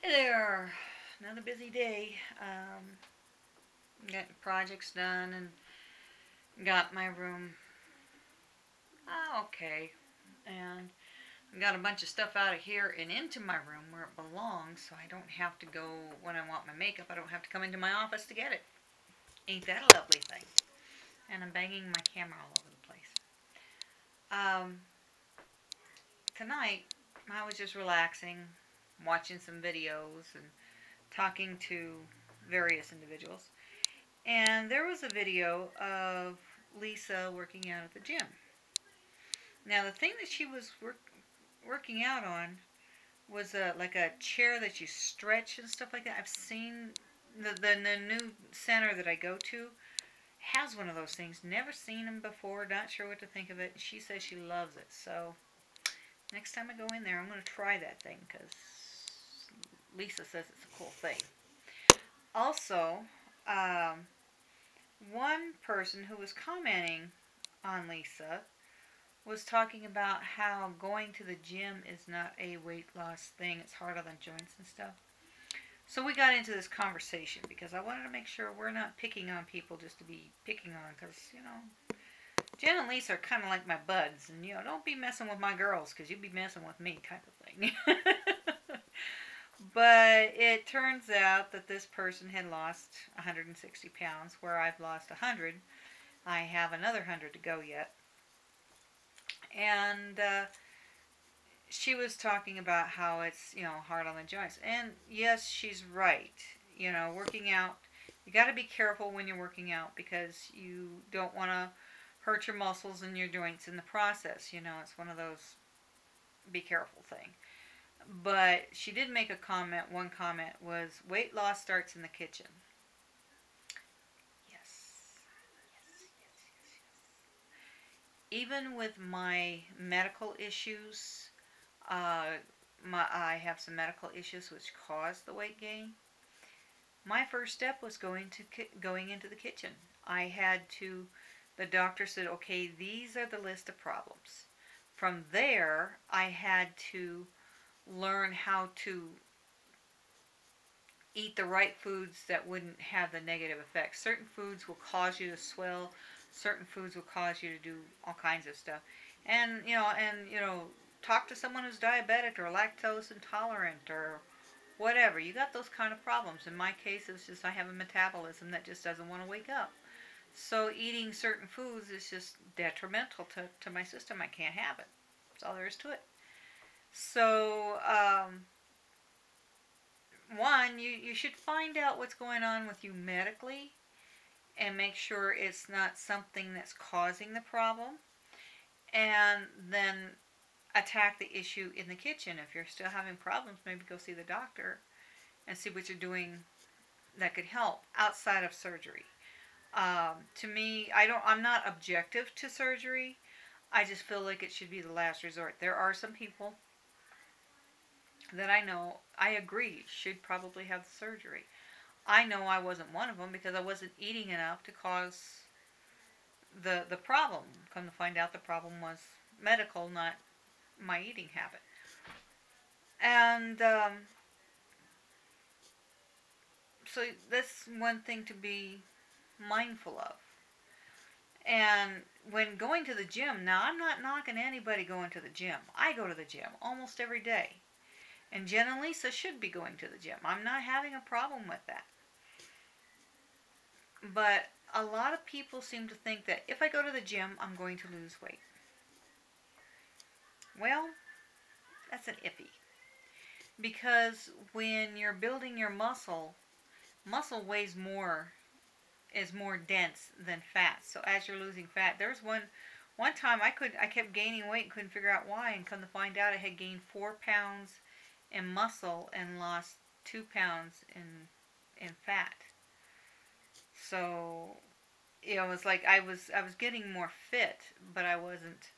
Hey there. Another busy day. Getting projects done and got my room okay. And got a bunch of stuff out of here and into my room where it belongs, so I don't have to go when I want my makeup. I don't have to come into my office to get it. Ain't that a lovely thing? And I'm banging my camera all over the place. Um, Tonight I was just relaxing, watching some videos and talking to various individuals. And there was a video of Lisa working out at the gym. Now, the thing that she was working out on was like a chair that you stretch and stuff like that. I've seen the new center that I go to has one of those things. Never seen them before. Not sure what to think of it. She says she loves it. So next time I go in there, I'm going to try that thing because Lisa says it's a cool thing. Also, um, one person who was commenting on Lisa was talking about how going to the gym is not a weight loss thing. It's hard on the joints and stuff. So we got into this conversation because I wanted to make sure we're not picking on people just to be picking on. Because, Jen and Lisa are kind of like my buds. And, don't be messing with my girls because you be messing with me type of thing. But it turns out that this person had lost 160 pounds where I've lost 100. I have another 100 to go yet. And she was talking about how it's, hard on the joints. And yes, she's right. Working out, you got to be careful when you're working out because you don't want to hurt your muscles and your joints in the process. It's one of those be careful thing. But she did make a comment. One comment was weight loss starts in the kitchen. Yes. Yes, yes, yes, yes. Even with my medical issues, uh, I have some medical issues which caused the weight gain. My first step was going into the kitchen. I had to. The doctor said, "Okay, these are the list of problems." From there, I had to learn how to eat the right foods that wouldn't have the negative effects. Certain foods will cause you to swell. Certain foods will cause you to do all kinds of stuff. And talk to someone who's diabetic or lactose intolerant or whatever. You got those kind of problems. In my case, it's just I have a metabolism that just doesn't want to wake up. So eating certain foods is just detrimental to my system. I can't have it. That's all there is to it. So, one, you should find out what's going on with you medically and make sure it's not something that's causing the problem. And then attack the issue in the kitchen. If you're still having problems, maybe go see the doctor and see what you're doing that could help outside of surgery. To me, I'm not objective to surgery. I just feel like it should be the last resort. There are some people that I know, I agree, should probably have the surgery. I know I wasn't one of them because I wasn't eating enough to cause the problem. Come to find out, the problem was medical, not my eating habit. And so that's one thing to be mindful of. And when going to the gym, now I'm not knocking anybody going to the gym. I go to the gym almost every day. And Jen and Lisa should be going to the gym. I'm not having a problem with that. But a lot of people seem to think that if I go to the gym, I'm going to lose weight. Well, that's an iffy. Because when you're building your muscle weighs more, is more dense than fat. So as you're losing fat, there's one time I kept gaining weight and couldn't figure out why, and come to find out I had gained 4 pounds in muscle and lost 2 pounds in fat. So it was like I was getting more fit, but I wasn't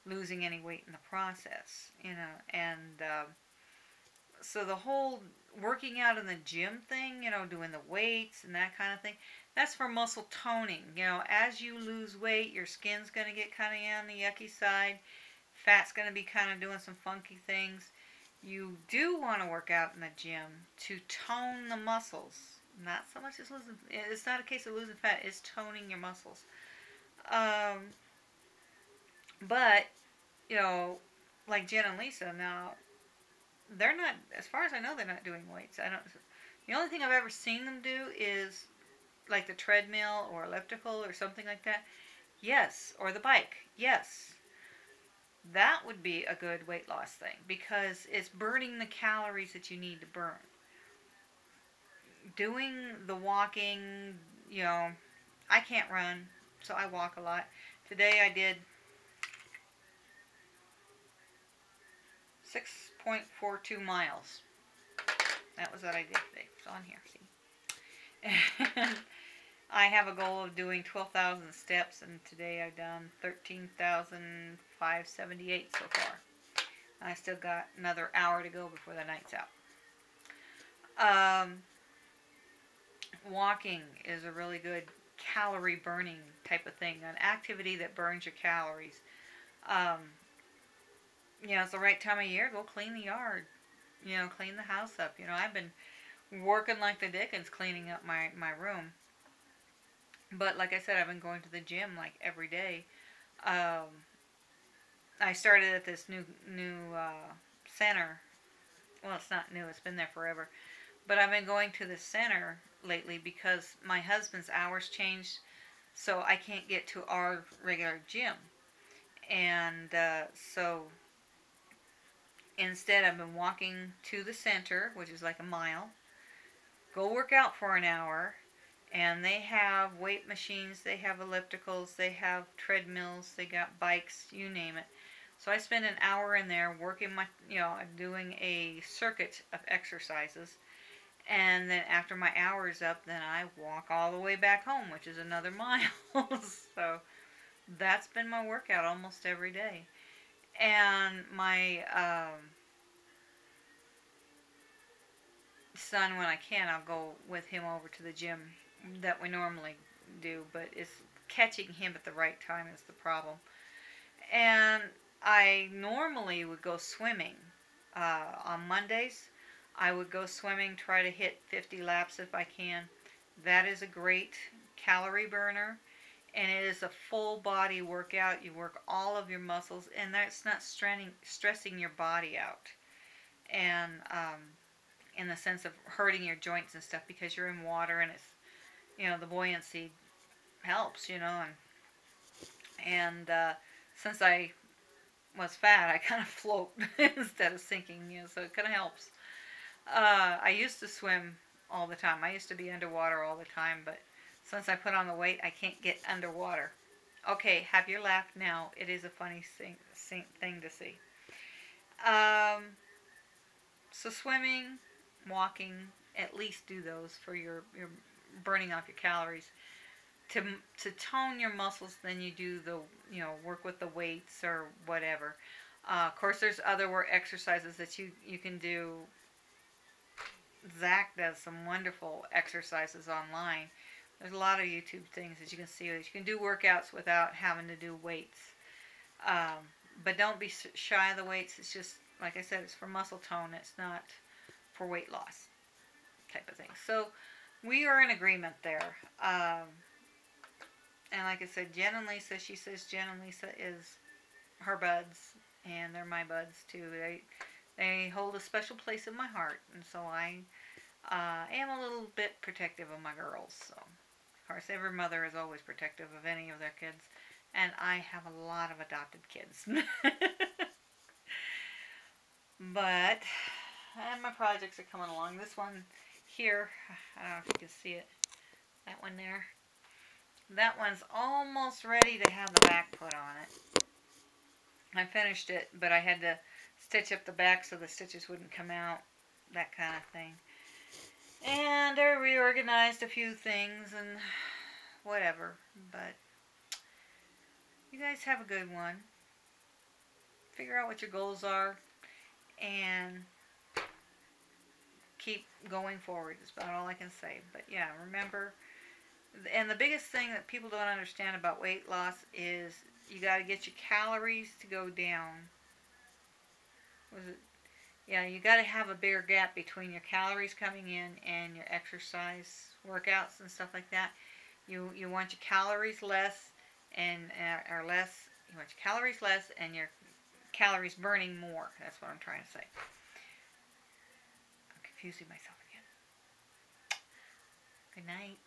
losing any weight in the process, and so the whole working out in the gym thing, doing the weights and that kind of thing, that's for muscle toning. As you lose weight, your skin's going to get kind of on the yucky side. Fat's going to be kind of doing some funky things. You do want to work out in the gym to tone the muscles. Not so much as losing. It's not a case of losing fat. It's toning your muscles. Um, but like Jen and Lisa now, they're not. As far as I know, they're not doing weights. I don't. The only thing I've ever seen them do is like the treadmill or elliptical or something like that. Yes, or the bike. Yes, that would be a good weight loss thing because it's burning the calories that you need to burn. Doing the walking, I can't run, so I walk a lot. Today I did 6.42 miles. That was what I did today. It's on here, see? And I have a goal of doing 12,000 steps, and today I've done 13,578 so far. I still got another hour to go before the night's out. Walking is a really good calorie burning type of thing, an activity that burns your calories. It's the right time of year. Go clean the yard. Clean the house up. I've been working like the dickens cleaning up my room. But like I said, I've been going to the gym like every day. I started at this new center. Well, it's not new. It's been there forever. But I've been going to the center lately because my husband's hours changed, so I can't get to our regular gym. And so instead, I've been walking to the center, which is like a mile, go work out for an hour, and they have weight machines, they have ellipticals, they have treadmills, they got bikes, you name it. So I spend an hour in there working doing a circuit of exercises. And then after my hour is up, then I walk all the way back home, which is another mile. So that's been my workout almost every day. And my son, when I can, I'll go with him over to the gym that we normally do. But it's catching him at the right time is the problem. And I normally would go swimming on Mondays. I would go swimming, try to hit 50 laps if I can. That is a great calorie burner, and it is a full body workout. You work all of your muscles, and that's not stressing your body out, and in the sense of hurting your joints and stuff because you're in water and it's the buoyancy helps, and since I was fat, I kind of float instead of sinking, so it kind of helps. I used to swim all the time. I used to be underwater all the time, but since I put on the weight, I can't get underwater. Okay, have your laugh now. It is a funny thing to see. So swimming, walking, at least do those for your burning off your calories. To tone your muscles, then you do the work with the weights or whatever. Of course, there's other exercises that you can do. Zach does some wonderful exercises online. There's a lot of YouTube things that you can see. You can do workouts without having to do weights. But don't be shy of the weights. It's just, like I said, it's for muscle tone. It's not for weight loss type of thing. So we are in agreement there. And like I said, Jen and Lisa, she says Jen and Lisa is her buds, and they're my buds too. They hold a special place in my heart, and so I am a little bit protective of my girls. So, of course, every mother is always protective of any of their kids, and I have a lot of adopted kids. But, and my projects are coming along. This one here, I don't know if you can see it, that one there. That one's almost ready to have the back put on it. I finished it, but I had to stitch up the back so the stitches wouldn't come out, that kind of thing. And I reorganized a few things and whatever, but you guys have a good one. Figure out what your goals are and keep going forward is about all I can say. But yeah, remember, and the biggest thing that people don't understand about weight loss is you got to get your calories to go down. Was it? Yeah, you got to have a bigger gap between your calories coming in and your exercise workouts and stuff like that. You want your calories less and or less. You want your calories less and your calories burning more. That's what I'm trying to say. I'm confusing myself again. Good night.